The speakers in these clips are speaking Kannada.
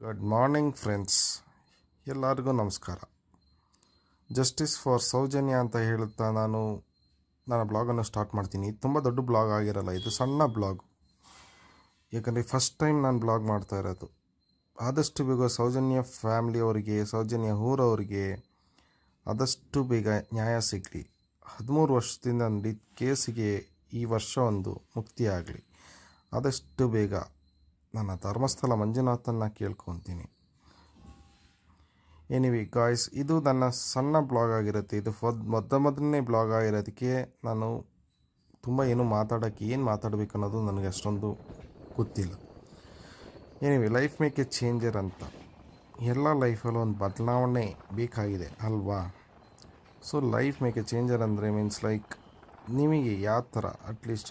ಗುಡ್ ಮಾರ್ನಿಂಗ್ ಫ್ರೆಂಡ್ಸ್, ಎಲ್ಲರಿಗೂ ನಮಸ್ಕಾರ. ಜಸ್ಟಿಸ್ ಫಾರ್ ಸೌಜನ್ಯ ಅಂತ ಹೇಳುತ್ತಾ ನನ್ನ ಬ್ಲಾಗನ್ನು ಸ್ಟಾರ್ಟ್ ಮಾಡ್ತೀನಿ. ತುಂಬ ದೊಡ್ಡ ಬ್ಲಾಗ್ ಆಗಿರಲ್ಲ, ಇದು ಸಣ್ಣ ಬ್ಲಾಗ್. ಯಾಕಂದರೆ ಫಸ್ಟ್ ಟೈಮ್ ನಾನು ಬ್ಲಾಗ್ ಮಾಡ್ತಾ ಇರೋದು. ಆದಷ್ಟು ಬೇಗ ಸೌಜನ್ಯ ಫ್ಯಾಮ್ಲಿಯವರಿಗೆ, ಸೌಜನ್ಯ ಊರವರಿಗೆ ಆದಷ್ಟು ಬೇಗ ನ್ಯಾಯ ಸಿಗಲಿ. 13 ವರ್ಷದಿಂದ ನಡೆದ ಕೇಸಿಗೆ ಈ ವರ್ಷ ಒಂದು ಮುಕ್ತಿ ಆಗಲಿ. ಆದಷ್ಟು ಬೇಗ ನನ್ನ ಧರ್ಮಸ್ಥಳ ಮಂಜುನಾಥನ್ನ ಕೇಳ್ಕೊತೀನಿ. ಎನಿವೆ ಗಾಯ್ಸ್, ಇದು ನನ್ನ ಸಣ್ಣ ಬ್ಲಾಗ್ ಆಗಿರುತ್ತೆ. ಇದು ಮೊದಲನೇ ಬ್ಲಾಗ್ ಆಗಿರೋದಕ್ಕೆ ನಾನು ತುಂಬ ಏನು ಮಾತಾಡಬೇಕು ಅನ್ನೋದು ನನಗೆ ಅಷ್ಟೊಂದು ಗೊತ್ತಿಲ್ಲ. Anyway, life make A changer ಅಂತ, ಎಲ್ಲ ಲೈಫಲ್ಲೂ ಒಂದು ಬದಲಾವಣೆ ಬೇಕಾಗಿದೆ ಅಲ್ವಾ? So life make A changer ಅಂದರೆ ಮೀನ್ಸ್ ಲೈಕ್ ನಿಮಗೆ ಯಾವ ಥರ, ಅಟ್ಲೀಸ್ಟ್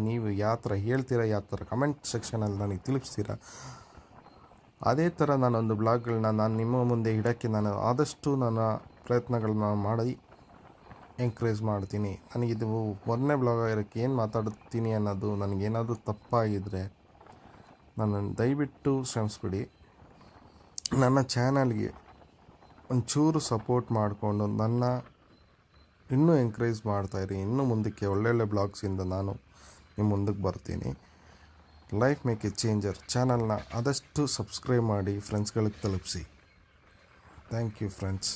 ನೀವು ಯಾವ ಥರ ಹೇಳ್ತೀರಾ, ಯಾವ ಥರ ಕಮೆಂಟ್ ಸೆಕ್ಷನಲ್ಲಿ ನನಗೆ ತಿಳಿಸ್ತೀರಾ, ಅದೇ ಥರ ನಾನೊಂದು ಬ್ಲಾಗ್ಗಳನ್ನ ನಾನು ನಿಮ್ಮ ಮುಂದೆ ಇಡೋಕ್ಕೆ ನಾನು ಆದಷ್ಟು ನನ್ನ ಪ್ರಯತ್ನಗಳನ್ನ ಮಾಡಿ ಎಂಕರೇಜ್ ಮಾಡ್ತೀನಿ. ನನಗಿದು ಮೊದಲನೇ ಬ್ಲಾಗ್ ಆಗಿರೋಕ್ಕೆ ಏನು ಮಾತಾಡ್ತೀನಿ ಅನ್ನೋದು ನನಗೇನಾದರೂ ತಪ್ಪಾಗಿದ್ದರೆ ನನ್ನನ್ನು ದಯವಿಟ್ಟು ಕ್ಷಮಿಸ್ಬಿಡಿ. ನನ್ನ ಚಾನಲ್ಗೆ ಒಂಚೂರು ಸಪೋರ್ಟ್ ಮಾಡಿಕೊಂಡು ನನ್ನ ಇನ್ನೂ ಎಂಕರೇಜ್ ಮಾಡ್ತಾಯಿರಿ. ಇನ್ನೂ ಮುಂದಕ್ಕೆ ಒಳ್ಳೊಳ್ಳೆ ಬ್ಲಾಗ್ಸಿಂದ ನಾನು ನಿಮ್ಮ ಮುಂದಕ್ಕೆ ಬರ್ತೀನಿ. ಲೈಫ್ ಮೇಕ್ ಎ ಚೇಂಜರ್ ಚಾನಲ್ನ ಆದಷ್ಟು ಸಬ್ಸ್ಕ್ರೈಬ್ ಮಾಡಿ ಫ್ರೆಂಡ್ಸ್ಗಳಿಗೆ ತಲುಪಿಸಿ. Thank you friends.